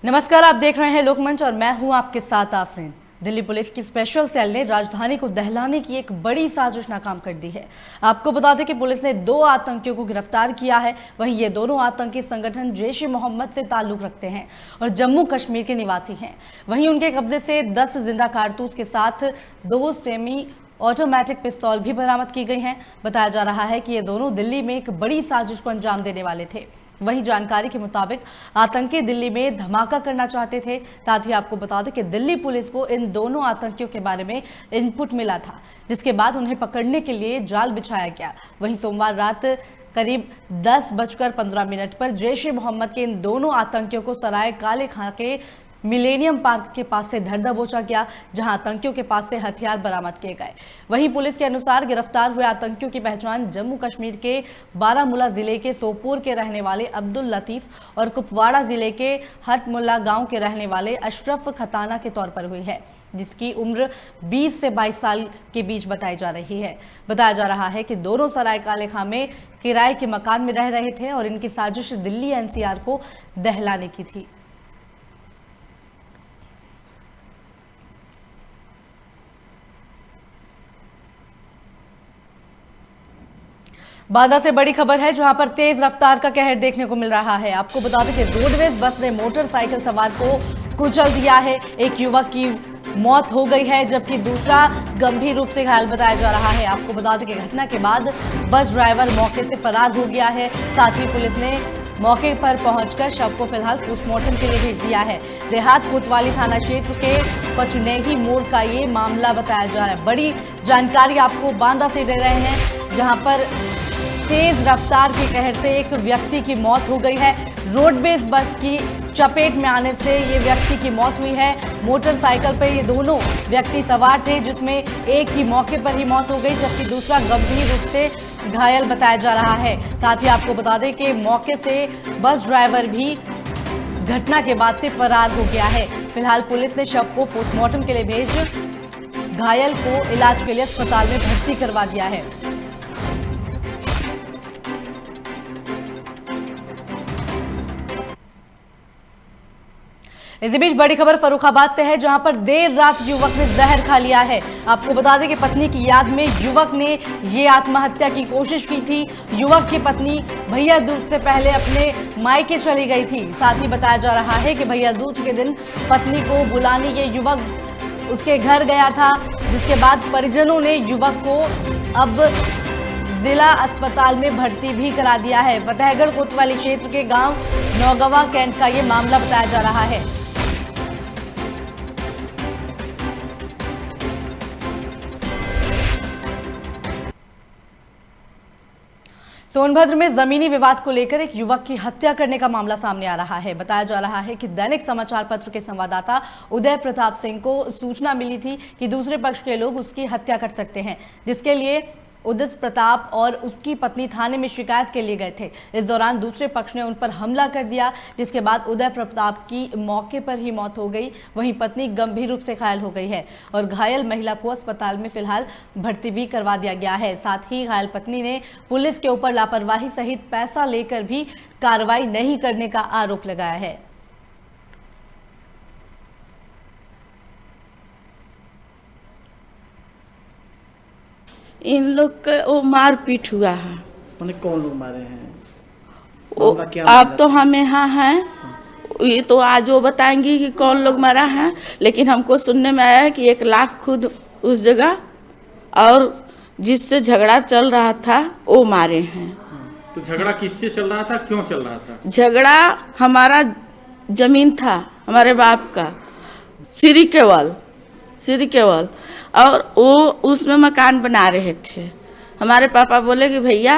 नमस्कार, आप देख रहे हैं लोकमंच और मैं हूं आपके साथ आफरीन। दिल्ली पुलिस की स्पेशल सेल ने राजधानी को दहलाने की एक बड़ी साजिश नाकाम कर दी है। आपको बता दें कि पुलिस ने 2 आतंकियों को गिरफ्तार किया है। वहीं ये दोनों आतंकी संगठन जैश-ए-मोहम्मद से ताल्लुक रखते हैं और जम्मू कश्मीर के निवासी हैं। वहीं उनके कब्जे से 10 जिंदा कारतूस के साथ 2 सेमी ऑटोमेटिक पिस्तौल भी बरामद की गई हैं। बताया जा रहा है कि ये दोनों दिल्ली में एक बड़ी साजिश को अंजाम देने वाले थे। वहीं जानकारी के मुताबिक आतंकी दिल्ली में धमाका करना चाहते थे। साथ ही आपको बता दें कि दिल्ली पुलिस को इन दोनों आतंकियों के बारे में इनपुट मिला था, जिसके बाद उन्हें पकड़ने के लिए जाल बिछाया गया। वहीं सोमवार रात करीब 10:15 पर जैश-ए-मोहम्मद के इन दोनों आतंकियों को सराय काले खां के मिलेनियम पार्क के पास से धर दबोचा गया, जहां आतंकियों के पास से हथियार बरामद किए गए। वहीं पुलिस के अनुसार गिरफ्तार हुए आतंकियों की पहचान जम्मू कश्मीर के बारामूला जिले के सोपोर के रहने वाले अब्दुल लतीफ और कुपवाड़ा जिले के हटमुल्ला गांव के रहने वाले अशरफ खताना के तौर पर हुई है, जिसकी उम्र 20 से 22 साल के बीच बताई जा रही है। बताया जा रहा है कि दोनों सराय काले खां में किराए के मकान में रह रहे थे और इनकी साजिश दिल्ली एनसीआर को दहलाने की थी। बांदा से बड़ी खबर है, जहां पर तेज रफ्तार का कहर देखने को मिल रहा है। आपको बता दें कि रोडवेज बस ने मोटरसाइकिल सवार को कुचल दिया है। एक युवक की मौत हो गई है, जबकि दूसरा गंभीर रूप से घायल बताया जा रहा है। आपको बता दें कि घटना के बाद बस ड्राइवर मौके से फरार हो गया है। साथ ही पुलिस ने मौके पर पहुंचकर शव को फिलहाल पोस्टमार्टम के लिए भेज दिया है। देहात कोतवाली थाना क्षेत्र के पचनेही मोड़ का ये मामला बताया जा रहा है। बड़ी जानकारी आपको बांदा से दे रहे हैं, जहां पर तेज रफ्तार के कहर से एक व्यक्ति की मौत हो गई है। रोडवेज बस की चपेट में आने से ये व्यक्ति की मौत हुई है। मोटरसाइकिल पर ये दोनों व्यक्ति सवार थे, जिसमें एक की मौके पर ही मौत हो गई, जबकि दूसरा गंभीर रूप से घायल बताया जा रहा है। साथ ही आपको बता दें कि मौके से बस ड्राइवर भी घटना के बाद से फरार हो गया है। फिलहाल पुलिस ने शव को पोस्टमार्टम के लिए भेज घायल को इलाज के लिए अस्पताल में भर्ती करवा दिया है। इसी बीच बड़ी खबर फर्रुखाबाद से है, जहां पर देर रात युवक ने जहर खा लिया है। आपको बता दें कि पत्नी की याद में युवक ने ये आत्महत्या की कोशिश की थी। युवक की पत्नी भैया दूज से पहले अपने मायके चली गई थी। साथ ही बताया जा रहा है कि भैया दूज के दिन पत्नी को बुलाने ये युवक उसके घर गया था, जिसके बाद परिजनों ने युवक को अब जिला अस्पताल में भर्ती भी करा दिया है। फतेहगढ़ कोतवाली क्षेत्र के गांव नौगवा कैंट का ये मामला बताया जा रहा है। सोनभद्र में जमीनी विवाद को लेकर एक युवक की हत्या करने का मामला सामने आ रहा है। बताया जा रहा है कि दैनिक समाचार पत्र के संवाददाता उदय प्रताप सिंह को सूचना मिली थी कि दूसरे पक्ष के लोग उसकी हत्या कर सकते हैं, जिसके लिए उदय प्रताप और उसकी पत्नी थाने में शिकायत के लिए गए थे। इस दौरान दूसरे पक्ष ने उन पर हमला कर दिया, जिसके बाद उदय प्रताप की मौके पर ही मौत हो गई। वहीं पत्नी गंभीर रूप से घायल हो गई है और घायल महिला को अस्पताल में फिलहाल भर्ती भी करवा दिया गया है। साथ ही घायल पत्नी ने पुलिस के ऊपर लापरवाही सहित पैसा लेकर भी कार्रवाई नहीं करने का आरोप लगाया है। इन लोग का वो मारपीट हुआ है। उन्हें कौन लोग मारे हैं? अब तो हम यहाँ हैं, ये तो आज वो बताएंगी कि कौन लोग मारा है, लेकिन हमको सुनने में आया है कि 1 लाख खुद उस जगह और जिससे झगड़ा चल रहा था वो मारे हैं। तो झगड़ा किससे चल रहा था, क्यों चल रहा था? झगड़ा हमारा जमीन था, हमारे बाप का, श्री केवल और वो उसमें मकान बना रहे थे। हमारे पापा बोले कि भैया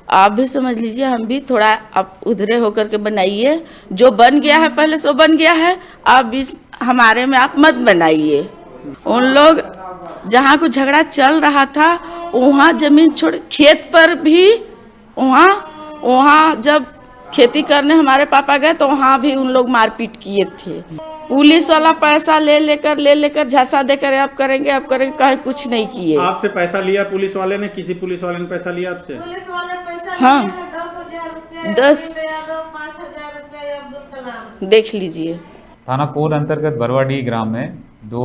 आप भी समझ लीजिए, हम भी थोड़ा आप उधरे होकर के बनाइए, जो बन गया है पहले से वो बन गया है, आप भी हमारे में आप मत बनाइए। उन लोग जहाँ कुछ झगड़ा चल रहा था वहाँ जमीन छोड़ खेत पर भी वहाँ जब खेती करने हमारे पापा गए तो वहाँ भी उन लोग मारपीट किए थे। पुलिस वाला पैसा ले लेकर झांसा देकर आप करेंगे कहीं कुछ नहीं किए। आपसे पैसा लिया पुलिस वाले ने? किसी पुलिस वाले ने पैसा लिया आपसे? पुलिस वाले पैसा हाँ, 10,000 रुपया, 10 5,000 रुपया अब्दुल कलाम। देख लीजिए। थाना कोल अंतर्गत बरवाडी ग्राम में दो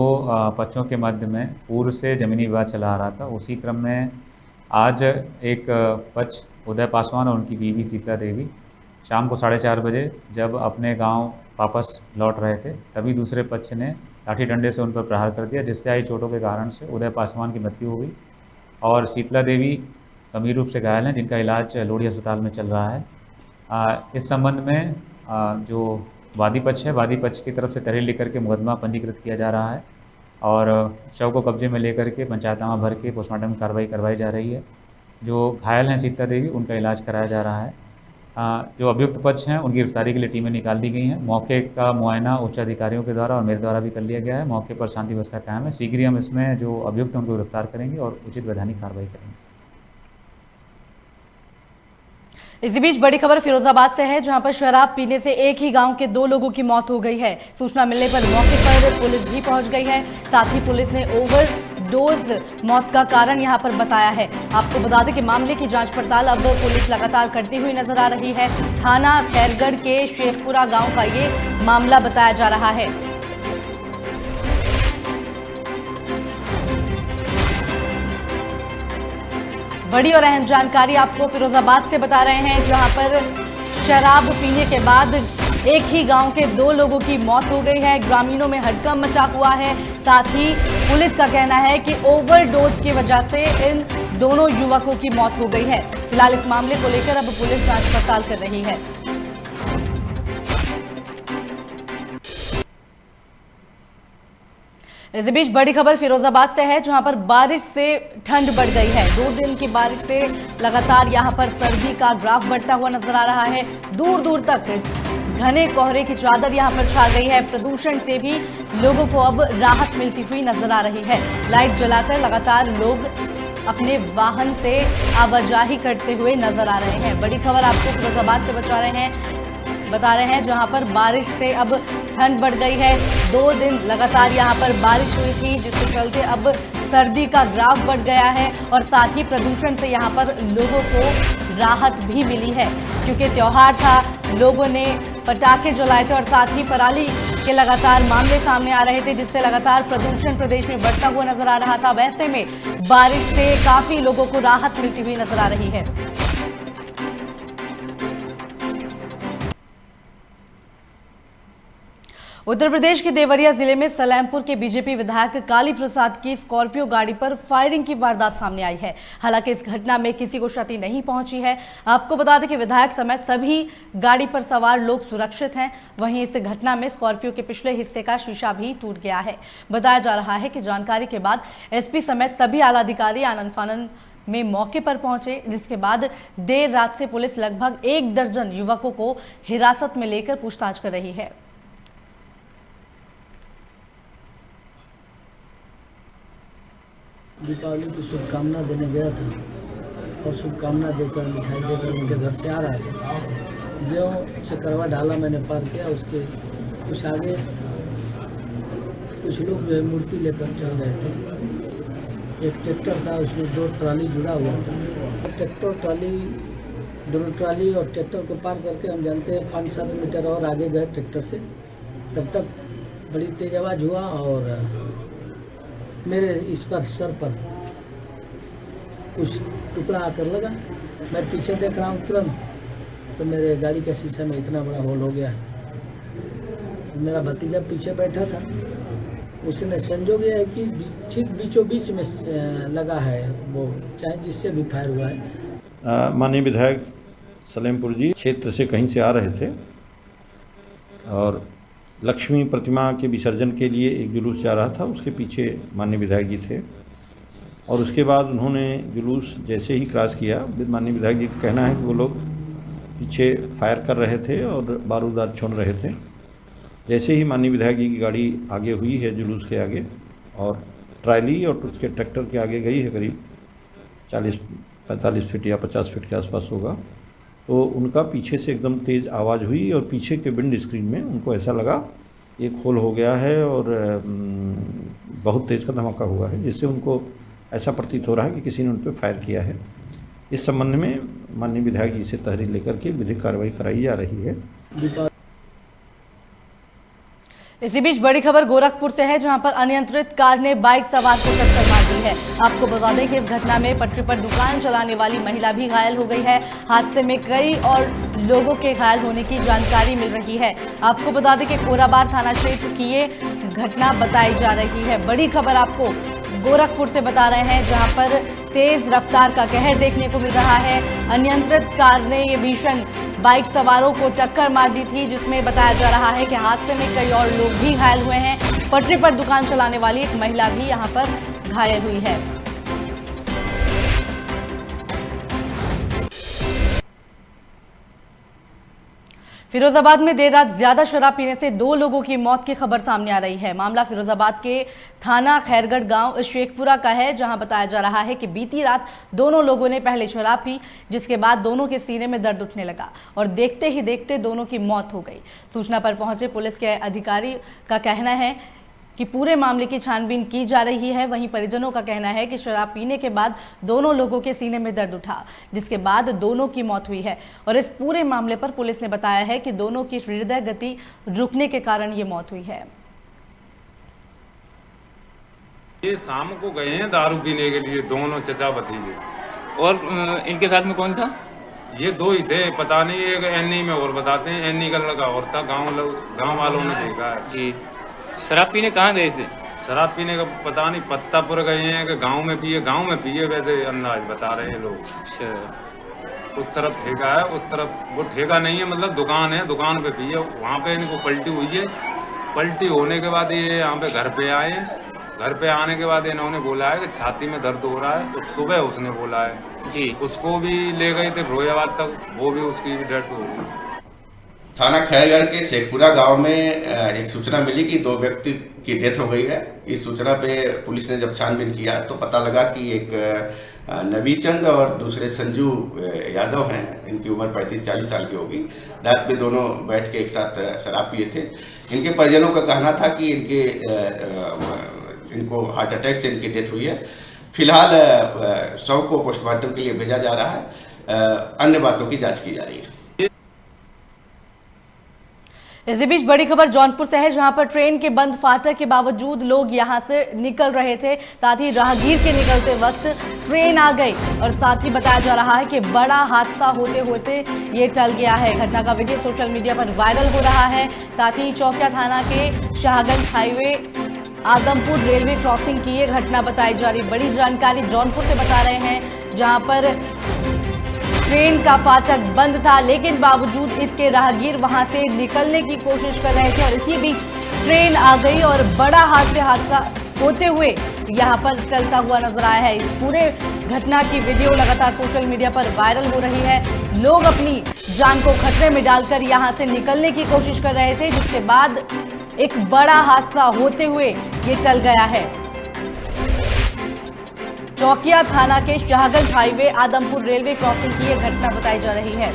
पक्षों के मध्य में पूर्व से जमीनी विवाद चला आ रहा था। उसी क्रम में आज एक पक्ष उदय पासवान और उनकी बीवी शीतला देवी शाम को 4:30 बजे जब अपने गांव वापस लौट रहे थे, तभी दूसरे पक्ष ने लाठी डंडे से उन पर प्रहार कर दिया, जिससे आई चोटों के कारण से उदय पासवान की मृत्यु हो गई और शीतला देवी गंभीर रूप से घायल हैं, जिनका इलाज लोधी अस्पताल में चल रहा है। इस संबंध में जो वादी पक्ष है, वादी पक्ष की तरफ से तहरीर लेकर के मुकदमा पंजीकृत किया जा रहा है और शव को कब्जे में लेकर के पंचायतनामा भर के पोस्टमार्टम कार्रवाई करवाई जा रही है। जो घायल हैं शीतला देवी, उनका इलाज कराया जा रहा है। जो अभियुक्त पक्ष हैं उनकी गिरफ्तारी के लिए टीमें निकाल दी गई हैं। मौके का मुआयना उच्च अधिकारियों के द्वारा और मेरे द्वारा भी कर लिया गया है। मौके पर शांति व्यवस्था कायम है। शीघ्र ही हम इसमें जो अभियुक्त हैं उनको गिरफ्तार करेंगे और उचित वैधानिक कार्रवाई करेंगे। इसी बीच बड़ी खबर फिरोजाबाद से है, जहां पर शराब पीने से एक ही गांव के 2 लोगों की मौत हो गई है। सूचना मिलने पर मौके पर पुलिस भी पहुंच गई है। साथ ही पुलिस ने ओवरडोज मौत का कारण यहां पर बताया है। आपको बता दें कि मामले की जांच पड़ताल अब पुलिस लगातार करती हुई नजर आ रही है। थाना खैरगढ़ के शेखपुरा गांव का ये मामला बताया जा रहा है। बड़ी और अहम जानकारी आपको फिरोजाबाद से बता रहे हैं, जहां पर शराब पीने के बाद एक ही गांव के 2 लोगों की मौत हो गई है। ग्रामीणों में हड़कंप मचा हुआ है। साथ ही पुलिस का कहना है कि ओवरडोज की वजह से इन दोनों युवकों की मौत हो गई है। फिलहाल इस मामले को लेकर अब पुलिस जांच पड़ताल कर रही है। इस बीच बड़ी खबर फिरोजाबाद से है, जहां पर बारिश से ठंड बढ़ गई है। 2 दिन की बारिश से लगातार यहां पर सर्दी का ग्राफ बढ़ता हुआ नजर आ रहा है। दूर दूर तक घने कोहरे की चादर यहां पर छा गई है। प्रदूषण से भी लोगों को अब राहत मिलती हुई नजर आ रही है। लाइट जलाकर लगातार लोग अपने वाहन से आवाजाही करते हुए नजर आ रहे हैं। बड़ी खबर आपको फिरोजाबाद से बता रहे हैं, जहां पर बारिश से अब ठंड बढ़ गई है। 2 दिन लगातार यहां पर बारिश हुई थी, जिसके चलते अब सर्दी का ग्राफ बढ़ गया है और साथ ही प्रदूषण से यहां पर लोगों को राहत भी मिली है, क्योंकि त्योहार था, लोगों ने पटाखे जलाए थे और साथ ही पराली के लगातार मामले सामने आ रहे थे, जिससे लगातार प्रदूषण प्रदेश में बढ़ता हुआ नजर आ रहा था। वैसे में बारिश से काफी लोगों को राहत मिलती हुई नजर आ रही है। उत्तर प्रदेश के देवरिया जिले में सलेमपुर के बीजेपी विधायक काली प्रसाद की स्कॉर्पियो गाड़ी पर फायरिंग की वारदात सामने आई है। हालांकि इस घटना में किसी को क्षति नहीं पहुंची है। आपको बता दें कि विधायक समेत सभी गाड़ी पर सवार लोग सुरक्षित हैं। वहीं इस घटना में स्कॉर्पियो के पिछले हिस्से का शीशा भी टूट गया है। बताया जा रहा है कि जानकारी के बाद एसपी समेत सभी आला अधिकारी आनन फानन में मौके पर पहुंचे, जिसके बाद देर रात से पुलिस लगभग 1 दर्जन युवकों को हिरासत में लेकर पूछताछ कर रही है। दीपावली की शुभकामना देने गया था और शुभकामना देकर मिठाई देकर उनके घर से आ रहा था। जो चकरवा ढाला मैंने पार किया, उसके कुछ आगे कुछ लोग जो है मूर्ति लेकर चल रहे थे। एक ट्रैक्टर था, उसमें 2 ट्राली जुड़ा हुआ था। ट्रैक्टर ट्राली, दोनों ट्राली और ट्रैक्टर को पार करके हम जानते हैं 5-7 मीटर और आगे गए ट्रैक्टर से। तब तक बड़ी तेज आवाज़ हुआ और मेरे इस पर सर पर कुछ टुकड़ा आकर लगा। मैं पीछे देख रहा हूँ तुरंत, तो मेरे गाड़ी के शीशे में इतना बड़ा होल हो गया है। मेरा भतीजा पीछे बैठा था, उसने संजोग यह है कि ठीक बीचों बीच में लगा है वो, चाहे जिससे भी फायर हुआ है। माननीय विधायक सलेमपुर जी क्षेत्र से कहीं से आ रहे थे और लक्ष्मी प्रतिमा के विसर्जन के लिए एक जुलूस जा रहा था। उसके पीछे माननीय विधायक जी थे और उसके बाद उन्होंने जुलूस जैसे ही क्रॉस किया, माननीय विधायक जी का कहना है कि वो लोग पीछे फायर कर रहे थे और बारूदार छोड़ रहे थे। जैसे ही माननीय विधायक जी की गाड़ी आगे हुई है जुलूस के आगे और ट्राली और उसके ट्रैक्टर के आगे गई है, करीब 40-45 फीट या 50 फीट के आसपास होगा, तो उनका पीछे से एकदम तेज़ आवाज़ हुई और पीछे के विंड स्क्रीन में उनको ऐसा लगा एक होल हो गया है और बहुत तेज़ का धमाका हुआ है, जिससे उनको ऐसा प्रतीत हो रहा है कि किसी ने उन पर फायर किया है। इस संबंध में माननीय विधायक जी से तहरीर लेकर के विधिक कार्रवाई कराई जा रही है। इसी बीच बड़ी खबर गोरखपुर से है, जहां पर अनियंत्रित कार ने बाइक सवार को टक्कर मार दी है। आपको बता दें कि इस घटना में पटरी पर दुकान चलाने वाली महिला भी घायल हो गई है। हादसे में कई और लोगों के घायल होने की जानकारी मिल रही है। आपको बता दें कि खोराबार थाना क्षेत्र की ये घटना बताई जा रही है। बड़ी खबर आपको गोरखपुर से बता रहे हैं, जहां पर तेज रफ्तार का कहर देखने को मिल रहा है। अनियंत्रित कार ने ये भीषण बाइक सवारों को टक्कर मार दी थी, जिसमें बताया जा रहा है कि हादसे में कई और लोग भी घायल हुए हैं। पटरी पर दुकान चलाने वाली एक महिला भी यहां पर घायल हुई है। फिरोजाबाद में देर रात ज्यादा शराब पीने से 2 लोगों की मौत की खबर सामने आ रही है। मामला फिरोजाबाद के थाना खैरगढ़ गांव शेखपुरा का है, जहां बताया जा रहा है कि बीती रात दोनों लोगों ने पहले शराब पी, जिसके बाद दोनों के सीने में दर्द उठने लगा और देखते ही देखते दोनों की मौत हो गई। सूचना पर पहुंचे पुलिस के अधिकारी का कहना है कि पूरे मामले की छानबीन की जा रही है। वहीं परिजनों का कहना है कि शराब पीने के बाद दोनों लोगों के सीने में दर्द उठा, जिसके बाद दोनों की मौत हुई है। और इस पूरे मामले पर पुलिस ने बताया है कि दोनों की हृदय गति रुकने के कारण ये मौत हुई है। ये शाम को गए हैं दारू पीने के लिए, दोनों चचा भतीजे। और इनके साथ में कौन था? ये 2 ही थे, पता नहीं। एक एनी में और बताते हैं, एनी का लड़का और था। गांव वालों ने देखा है जी। शराब पीने कहाँ गए थे? शराब पीने का पता नहीं, पत्तापुर गए हैं कि गांव में पिए वैसे अंदाज बता रहे हैं लोग। उस तरफ ठेका है, उस तरफ वो ठेका नहीं है, मतलब दुकान है, दुकान पे पिए। वहाँ पे इनको पलटी हुई है। पलटी होने के बाद ये यहाँ पे घर पे आए। घर पे आने के बाद इन्होंने बोला है कि छाती में दर्द हो रहा है। तो सुबह उसने बोला है जी, उसको भी ले गए थे फिरोजाबाद तक, वो भी उसकी भी डेथ हो गई। थाना खैरगढ़ के शेखपुरा गांव में एक सूचना मिली कि 2 व्यक्ति की डेथ हो गई है। इस सूचना पे पुलिस ने जब छानबीन किया तो पता लगा कि एक नबी चंद और दूसरे संजू यादव हैं। इनकी उम्र 35-40 साल की होगी। रात में दोनों बैठ के एक साथ शराब पिए थे। इनके परिजनों का कहना था कि इनको हार्ट अटैक से इनकी डेथ हुई है। फिलहाल शव को पोस्टमार्टम के लिए भेजा जा रहा है। अन्य बातों की जाँच की जा रही है। इसी बीच बड़ी खबर जौनपुर से है, जहां पर ट्रेन के बंद फाटक के बावजूद लोग यहां से निकल रहे थे। साथ ही राहगीर के निकलते वक्त ट्रेन आ गई और साथ ही बताया जा रहा है कि बड़ा हादसा होते होते ये टल गया है। घटना का वीडियो सोशल मीडिया पर वायरल हो रहा है। साथ ही चौकिया थाना के Shahganj highway Adampur railway crossing की ये घटना बताई जा रही। बड़ी जानकारी जौनपुर से बता रहे हैं, जहां पर ट्रेन का फाटक बंद था, लेकिन बावजूद इसके राहगीर वहां से निकलने की कोशिश कर रहे थे और इसी बीच ट्रेन आ गई और बड़ा हादसा होते हुए यहां पर चलता हुआ नजर आया है। इस पूरे घटना की वीडियो लगातार सोशल मीडिया पर वायरल हो रही है। लोग अपनी जान को खतरे में डालकर यहां से निकलने की कोशिश कर रहे थे, जिसके बाद एक बड़ा हादसा होते हुए ये टल गया है। चौकिया थाना के Shahganj highway Adampur railway crossing की यह घटना बताई जा रही है।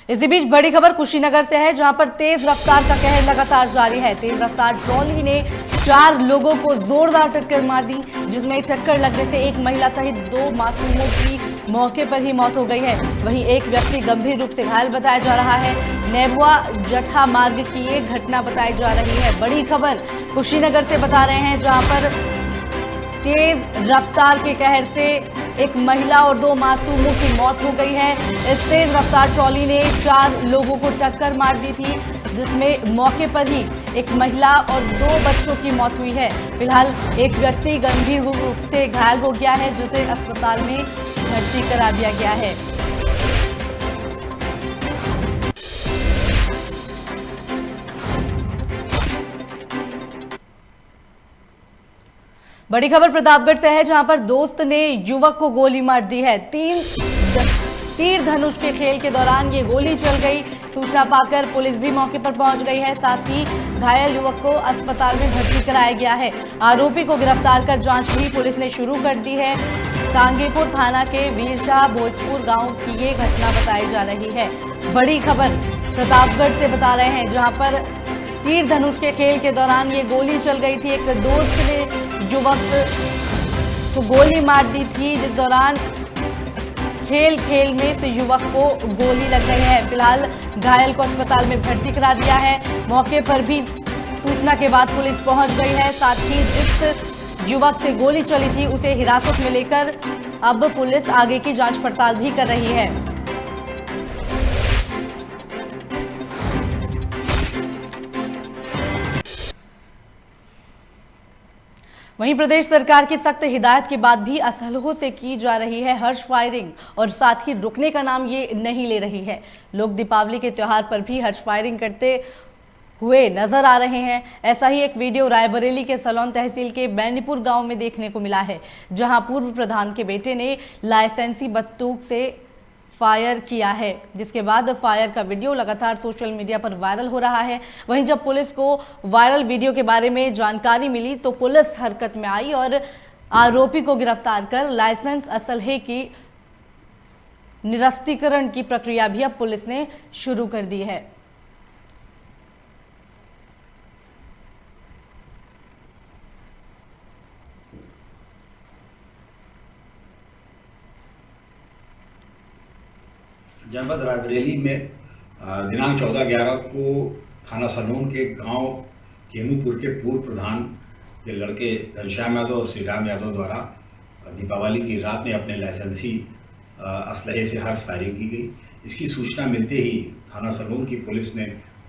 इसी बीच बड़ी खबर कुशीनगर से है, जहां पर तेज रफ्तार का कहर लगातार जारी है। तेज रफ्तार ट्रॉली ने 4 लोगों को जोरदार टक्कर मार दी, जिसमें टक्कर लगने से एक महिला सहित 2 मासूमों की मौके पर ही मौत हो गई है। वहीं एक व्यक्ति गंभीर रूप से घायल बताया जा रहा है। नेबुआ जठा मार्ग की ये घटना बताई जा रही है। बड़ी खबर कुशीनगर से बता रहे हैं, जहां पर तेज रफ्तार के कहर से एक महिला और 2 मासूमों की मौत हो गई है। इस तेज रफ्तार ट्रॉली ने 4 लोगों को टक्कर मार दी थी, जिसमें मौके पर ही एक महिला और 2 बच्चों की मौत हुई है। फिलहाल एक व्यक्ति गंभीर रूप से घायल हो गया है, जिसे अस्पताल में भर्ती करा दिया गया है। बड़ी खबर प्रतापगढ़ से है, जहां पर दोस्त ने युवक को गोली मार दी है। तीर धनुष के खेल के दौरान ये गोली चल गई। सूचना पाकर पुलिस भी मौके पर पहुंच गई है। साथ ही घायल युवक को अस्पताल में भर्ती कराया गया है। आरोपी को गिरफ्तार कर जांच भी पुलिस ने शुरू कर दी है। सांगीपुर थाना के वीरशाह भोजपुर गांव की ये घटना बताई जा रही है। बड़ी खबर प्रतापगढ़ से बता रहे हैं, जहां पर तीर धनुष के खेल के दौरान ये गोली चल गई थी। एक दोस्त ने युवक को गोली मार दी थी, जिस दौरान खेल खेल में इस युवक को गोली लग गई है। फिलहाल घायल को अस्पताल में भर्ती करा दिया है। मौके पर भी सूचना के बाद पुलिस पहुंच गई है। साथ ही जिस युवक से गोली चली थी उसे हिरासत में लेकर अब पुलिस आगे की जांच पड़ताल भी कर रही है। वहीं प्रदेश सरकार की सख्त हिदायत के बाद भी असलहों से की जा रही है हर्ष फायरिंग और साथ ही रुकने का नाम ये नहीं ले रही है। लोग दीपावली के त्योहार पर भी हर्ष फायरिंग करते हुए नजर आ रहे हैं। ऐसा ही एक वीडियो रायबरेली के सलोन तहसील के बैनीपुर गांव में देखने को मिला है, जहां पूर्व प्रधान के बेटे ने लाइसेंसी बंदूक से फायर किया है, जिसके बाद फायर का वीडियो लगातार सोशल मीडिया पर वायरल हो रहा है। वहीं जब पुलिस को वायरल वीडियो के बारे में जानकारी मिली तो पुलिस हरकत में आई और आरोपी को गिरफ्तार कर लाइसेंस असलहे की निरस्तीकरण की प्रक्रिया भी अब पुलिस ने शुरू कर दी है। जनपद रायबरेली में दिनांक 14/11 को थाना सलोन के गांव केमूपुर के पूर्व प्रधान के लड़के घनश्याम यादव और श्री राम यादव द्वारा दीपावली की रात में अपने लाइसेंसी असलहे से हर्ष फायरिंग की गई। इसकी सूचना मिलते ही थाना सलोन की पुलिस ने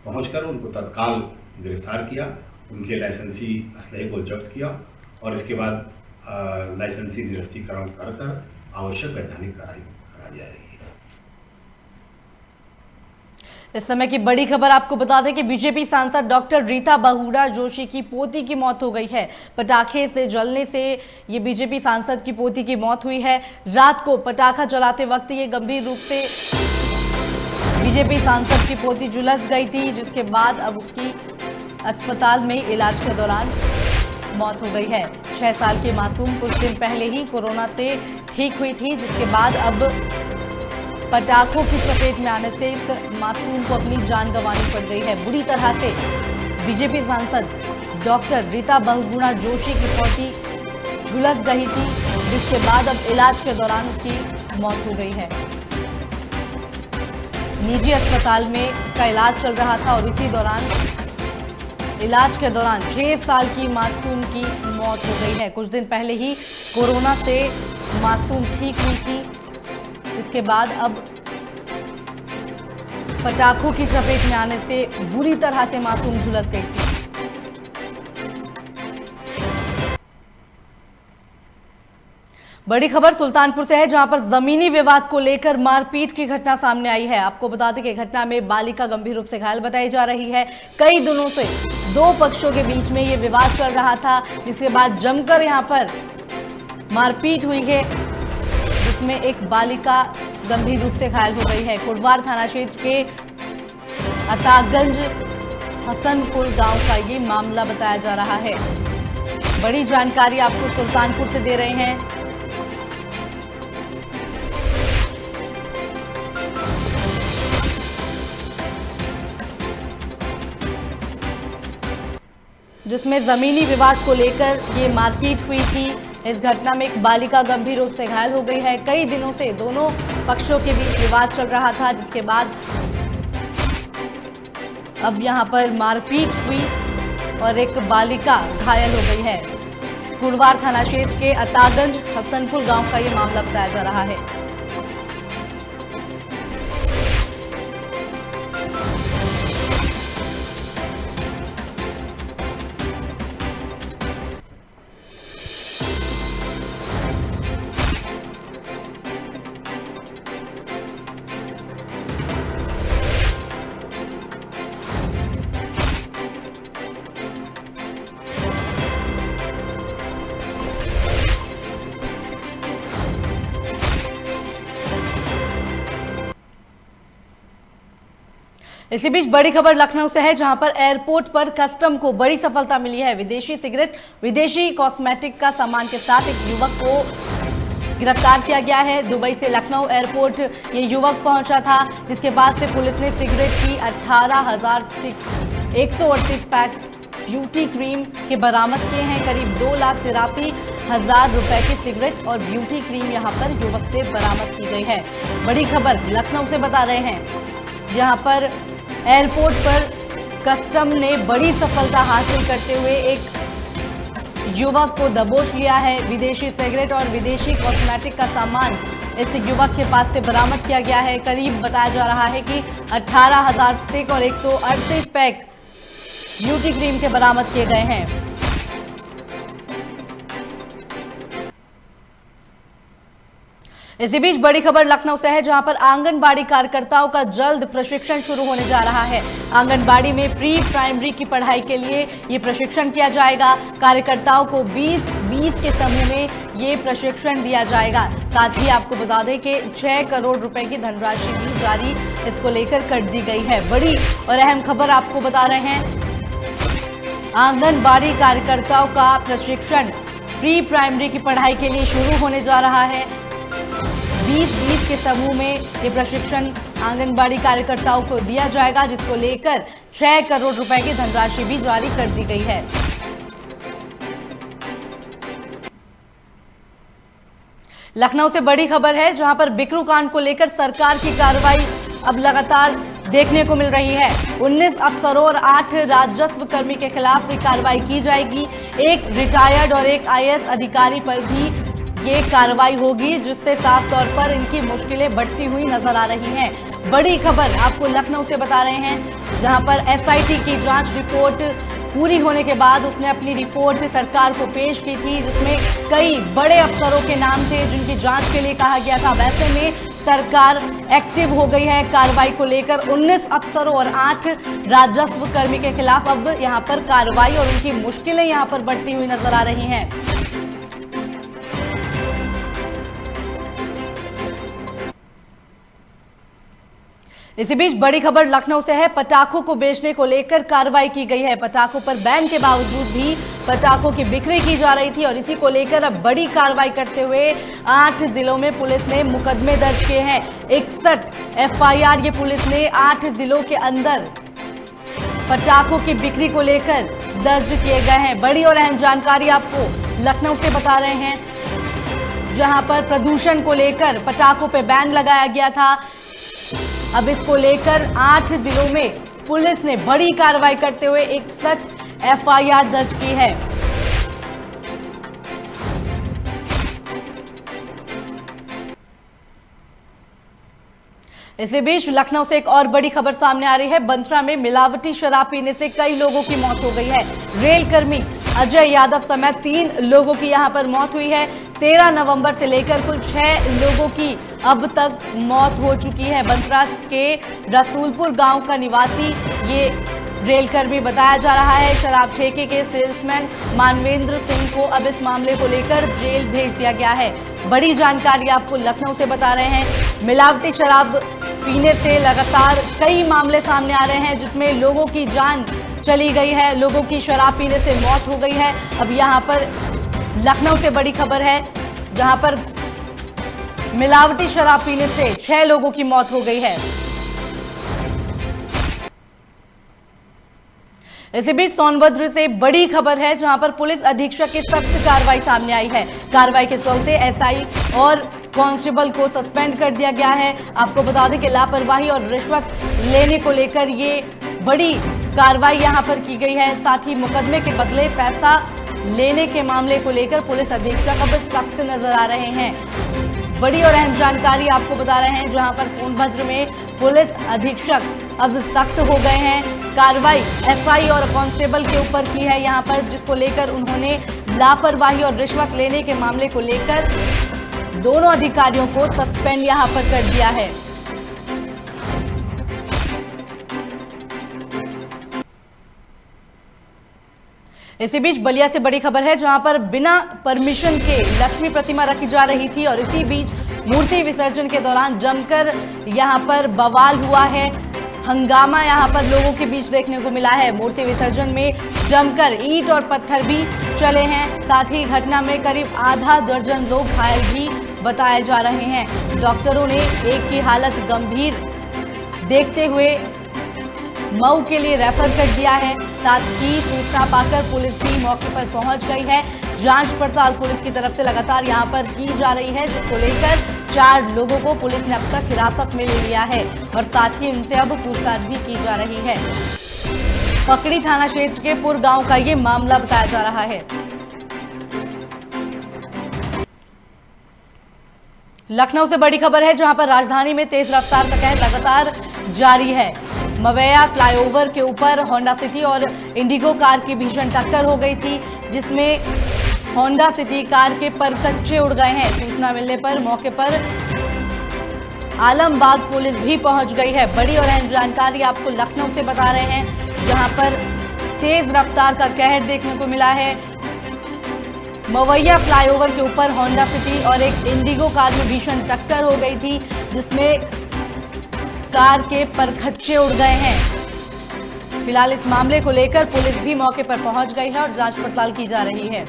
पहुंचकर उनको तत्काल गिरफ्तार किया, उनके लाइसेंसी असलहे को जब्त किया और इसके बाद लाइसेंसी निरस्तीकरण कर आवश्यक वैधानिक कार्रवाई कराई जा रही है। इस समय की बड़ी खबर आपको बता दें कि बीजेपी सांसद डॉक्टर रीता बहुगुणा जोशी की पोती की मौत हो गई है। पटाखे से जलने से ये बीजेपी सांसद की पोती की मौत हुई है। रात को पटाखा जलाते वक्त ये गंभीर रूप से बीजेपी सांसद की पोती झुलस गई थी, जिसके बाद अब उसकी अस्पताल में इलाज के दौरान मौत हो गई है। 6 साल की मासूम कुछ दिन पहले ही कोरोना से ठीक हुई थी, जिसके बाद अब पटाखों की चपेट में आने से इस मासूम को अपनी जान गंवानी पड़ गई है। बुरी तरह से बीजेपी सांसद डॉक्टर रीता बहुगुणा जोशी की पोती झुलस गई थी, जिसके बाद अब इलाज के दौरान उसकी मौत हो गई है। निजी अस्पताल में उसका इलाज चल रहा था और इसी दौरान इलाज के दौरान 6 साल की मासूम की मौत हो गई है। कुछ दिन पहले ही कोरोना से मासूम ठीक हुई थी, इसके बाद अब पटाखों की चपेट में आने से बुरी तरह से मासूम झुलस गई थी। बड़ी खबर सुल्तानपुर से है, जहां पर जमीनी विवाद को लेकर मारपीट की घटना सामने आई है। आपको बता दें कि घटना में बालिका गंभीर रूप से घायल बताई जा रही है। कई दिनों से दो पक्षों के बीच में यह विवाद चल रहा था, जिसके बाद जमकर यहां पर मारपीट हुई है, जिसमें एक बालिका गंभीर रूप से घायल हो गई है। कुड़वार थाना क्षेत्र के अतागंज हसनपुर गांव का ये मामला बताया जा रहा है। बड़ी जानकारी आपको सुल्तानपुर से दे रहे हैं। जिसमें जमीनी विवाद को लेकर ये मारपीट हुई थी। इस घटना में एक बालिका गंभीर रूप से घायल हो गई है। कई दिनों से दोनों पक्षों के बीच विवाद चल रहा था, जिसके बाद अब यहां पर मारपीट हुई और एक बालिका घायल हो गई है। कुड़वार थाना क्षेत्र के अतागंज हसनपुर गांव का ये मामला बताया जा रहा है। इसी बीच बड़ी खबर लखनऊ से है, जहां पर एयरपोर्ट पर कस्टम को बड़ी सफलता मिली है। विदेशी सिगरेट, विदेशी कॉस्मेटिक का सामान के साथ एक युवक को गिरफ्तार किया गया है। दुबई से लखनऊ एयरपोर्ट ये युवक पहुंचा था, जिसके बाद से पुलिस ने सिगरेट की 18,000 स्टिक, 138 पैक ब्यूटी क्रीम के बरामद किए हैं। करीब 2,83,000 हजार रुपए की सिगरेट और ब्यूटी क्रीम यहां पर युवक से बरामद की गई है। बड़ी खबर लखनऊ से बता रहे हैं, जहां पर एयरपोर्ट पर कस्टम ने बड़ी सफलता हासिल करते हुए एक युवक को दबोच लिया है। विदेशी सिगरेट और विदेशी कॉस्मेटिक का सामान इस युवक के पास से बरामद किया गया है। करीब बताया जा रहा है कि 18,000 स्टिक और 138 पैक ब्यूटी क्रीम के बरामद किए गए हैं। इसी बीच बड़ी खबर लखनऊ से है, जहां पर आंगनबाड़ी कार्यकर्ताओं का जल्द प्रशिक्षण शुरू होने जा रहा है। आंगनबाड़ी में प्री प्राइमरी की पढ़ाई के लिए ये प्रशिक्षण किया जाएगा। कार्यकर्ताओं को 20-20 के समूह में ये प्रशिक्षण दिया जाएगा। साथ ही आपको बता दें कि 6 करोड़ रुपए की धनराशि भी जारी इसको लेकर कर दी गई है। बड़ी और अहम खबर आपको बता रहे हैं, आंगनबाड़ी कार्यकर्ताओं का प्रशिक्षण प्री प्राइमरी की पढ़ाई के लिए शुरू होने जा रहा है। 20-20 के समूह में ये प्रशिक्षण आंगनबाड़ी कार्यकर्ताओं को दिया जाएगा, जिसको लेकर 6 करोड़ रुपए की धनराशि भी जारी कर दी गई है। लखनऊ से बड़ी खबर है, जहां पर बिकरू कांड को लेकर सरकार की कार्रवाई अब लगातार देखने को मिल रही है। 19 अफसरों और 8 राजस्व कर्मी के खिलाफ कार्रवाई की जाएगी। एक रिटायर्ड और एक IAS अधिकारी पर भी ये कार्रवाई होगी, जिससे साफ तौर पर इनकी मुश्किलें बढ़ती हुई नजर आ रही हैं। बड़ी खबर आपको लखनऊ से बता रहे हैं, जहां पर SIT की जांच रिपोर्ट पूरी होने के बाद उसने अपनी रिपोर्ट सरकार को पेश की थी, जिसमें कई बड़े अफसरों के नाम थे जिनकी जांच के लिए कहा गया था। वैसे में सरकार एक्टिव हो गई है कार्रवाई को लेकर। 19 अफसरों और 8 राजस्व कर्मी के खिलाफ अब यहां पर कार्रवाई और उनकी मुश्किलें यहां पर बढ़ती हुई नजर आ रही हैं। इसी बीच बड़ी खबर लखनऊ से है, पटाखों को बेचने को लेकर कार्रवाई की गई है। पटाखों पर बैन के बावजूद भी पटाखों की बिक्री की जा रही थी और इसी को लेकर अब बड़ी कार्रवाई करते हुए 8 जिलों में पुलिस ने मुकदमे दर्ज किए हैं। 61 FIR ये पुलिस ने 8 जिलों के अंदर पटाखों की बिक्री को लेकर दर्ज किए गए हैं। बड़ी और अहम जानकारी आपको लखनऊ से बता रहे हैं, जहां पर प्रदूषण को लेकर पटाखों पर बैन लगाया गया था। अब इसको लेकर 8 जिलों में पुलिस ने बड़ी कार्रवाई करते हुए 61 FIR दर्ज की है। इसी बीच लखनऊ से एक और बड़ी खबर सामने आ रही है। बंसरा में मिलावटी शराब पीने से कई लोगों की मौत हो गई है। रेल कर्मी अजय यादव समेत 3 लोगों की यहां पर मौत हुई है। 13 नवंबर से लेकर कुल 6 लोगों की अब तक मौत हो चुकी है। बंसरा के रसूलपुर गांव का निवासी ये रेल कर्मी बताया जा रहा है। शराब ठेके के सेल्समैन मानवेंद्र सिंह को अब इस मामले को लेकर जेल भेज दिया गया है। बड़ी जानकारी आपको लखनऊ से बता रहे हैं, मिलावटी शराब पीने से लगातार कई मामले सामने आ रहे हैं, जिसमें लोगों की जान चली गई है, लोगों की शराब पीने से मौत हो गई है। अब यहां पर लखनऊ से बड़ी खबर है, जहां पर मिलावटी शराब पीने से 6 लोगों की मौत हो गई है। इसी बीच सोनभद्र से बड़ी खबर है, जहां पर पुलिस अधीक्षक की सख्त कार्रवाई सामने आई है। कार्रवाई के चलते SI और कांस्टेबल को सस्पेंड कर दिया गया है। आपको बता दें कि लापरवाही और रिश्वत लेने को लेकर ये बड़ी कार्रवाई यहां पर की गई है। साथ ही मुकदमे के बदले पैसा लेने के मामले को लेकर पुलिस अधीक्षक अब सख्त नजर आ रहे हैं। बड़ी और अहम जानकारी आपको बता रहे हैं, जहां पर सोनभद्र में पुलिस अधीक्षक अब सख्त हो गए हैं। कार्रवाई SI और कांस्टेबल के ऊपर की है यहां पर, जिसको लेकर उन्होंने लापरवाही और रिश्वत लेने के मामले को लेकर दोनों अधिकारियों को सस्पेंड यहां पर कर दिया है। इसी बीच बलिया से बड़ी खबर है, जहां पर बिना परमिशन के लक्ष्मी प्रतिमा रखी जा रही थी और इसी बीच मूर्ति विसर्जन के दौरान जमकर यहां पर बवाल हुआ है। हंगामा यहां पर लोगों के बीच देखने को मिला है। मूर्ति विसर्जन में जमकर ईंट और पत्थर भी चले हैं। साथ ही घटना में करीब आधा दर्जन लोग घायल भी बताए जा रहे हैं। डॉक्टरों ने एक की हालत गंभीर देखते हुए मऊ के लिए रेफर कर दिया है। साथ ही सूचना पाकर पुलिस भी मौके पर पहुंच गई है। जांच पड़ताल पुलिस की तरफ से लगातार यहां पर की जा रही है, जिसको लेकर 4 लोगों को पुलिस ने अब तक हिरासत में ले लिया है और साथ ही उनसे अब पूछताछ भी की जा रही है। पकड़ी थाना क्षेत्र के पुर गांव का ये मामला बताया जा रहा है। लखनऊ से बड़ी खबर है, जहां पर राजधानी में तेज रफ्तार का कहर लगातार जारी है। मवैया फ्लाईओवर के ऊपर होंडा सिटी और इंडिगो कार की भीषण टक्कर हो गई थी, जिसमें होंडा सिटी कार के परखच्चे उड़ गए हैं। सूचना मिलने पर मौके पर आलमबाग पुलिस भी पहुंच गई है। बड़ी और अहम जानकारी आपको लखनऊ से बता रहे हैं, जहां पर तेज रफ्तार का कहर देखने को मिला है। मवैया फ्लाईओवर के ऊपर होंडा सिटी और एक इंडिगो कार में भीषण टक्कर हो गई थी, जिसमें कार के परखच्चे उड़ गए हैं। फिलहाल इस मामले को लेकर पुलिस भी मौके पर पहुंच गई है और जांच पड़ताल की जा रही है।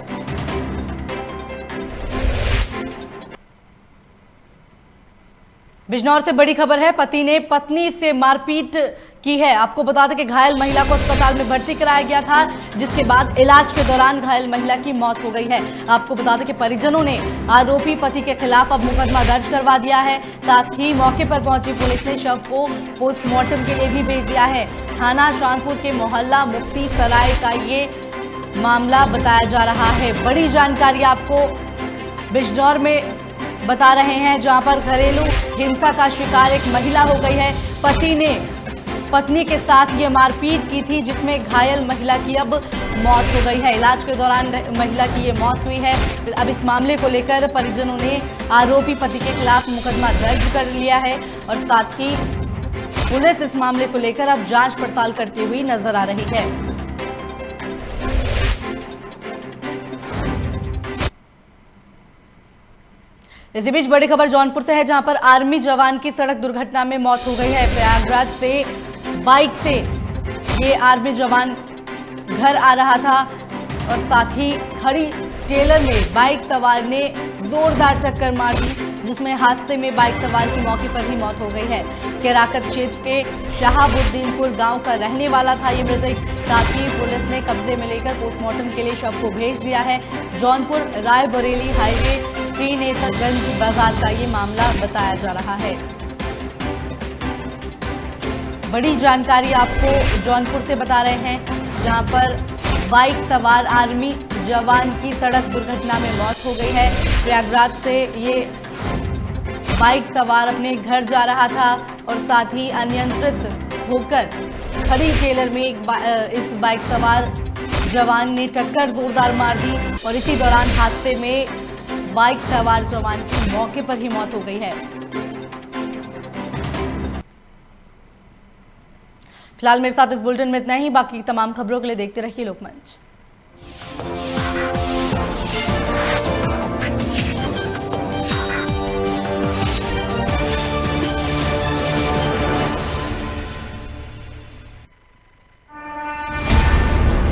बिजनौर से बड़ी खबर है, पति ने पत्नी से मारपीट की है। आपको बता दें कि घायल महिला को अस्पताल में भर्ती कराया गया था, जिसके बाद इलाज के दौरान घायल महिला की मौत हो गई है। आपको बता दें कि परिजनों ने आरोपी पति के खिलाफ अब मुकदमा दर्ज करवा दिया है। साथ ही मौके पर पहुंची पुलिस ने शव को पोस्टमार्टम के लिए भी भेज दिया है। थाना शांतपुर के मोहल्ला मुफ्ती सराय का ये मामला बताया जा रहा है। बड़ी जानकारी आपको बिजनौर में बता रहे हैं, जहां पर घरेलू हिंसा का शिकार एक महिला हो गई है। पति ने पत्नी के साथ ये मारपीट की थी, जिसमें घायल महिला की अब मौत हो गई है। इलाज के दौरान महिला की ये मौत हुई है। अब इस मामले को लेकर परिजनों ने आरोपी पति के खिलाफ मुकदमा दर्ज कर लिया है और साथ ही पुलिस इस मामले को लेकर अब जांच पड़ताल करती हुई नजर आ रही है। इसी बीच बड़ी खबर जौनपुर से है, जहां पर आर्मी जवान की सड़क दुर्घटना में मौत हो गई है। प्रयागराज से बाइक से ये आर्मी जवान घर आ रहा था और साथ ही खड़ी ट्रेलर में बाइक सवार ने जोरदार टक्कर मार दी, जिसमें हादसे में बाइक सवार की मौके पर ही मौत हो गई है। केराकत क्षेत्र के शहाबुद्दीनपुर गांव का रहने वाला था ये मृतक। साथ ही पुलिस ने कब्जे में लेकर पोस्टमार्टम के लिए शव को भेज दिया है। जौनपुर रायबरेली हाईवे श्रीनेत्रगंज बाजार का ये मामला बताया जा रहा है। बड़ी जानकारी आपको जौनपुर से बता रहे हैं, जहां पर बाइक सवार आर्मी जवान की सड़क दुर्घटना में मौत हो गई है। प्रयागराज से ये बाइक सवार अपने घर जा रहा था और साथ ही अनियंत्रित होकर खड़ी ट्रेलर में इस बाइक सवार जवान ने टक्कर जोरदार मार दी और इसी दौरान हादसे में बाइक सवार जवान की मौके पर ही मौत हो गई है। फिलहाल मेरे साथ इस बुलेटिन में इतना ही। बाकी तमाम खबरों के लिए देखते रहिए लोकमंच।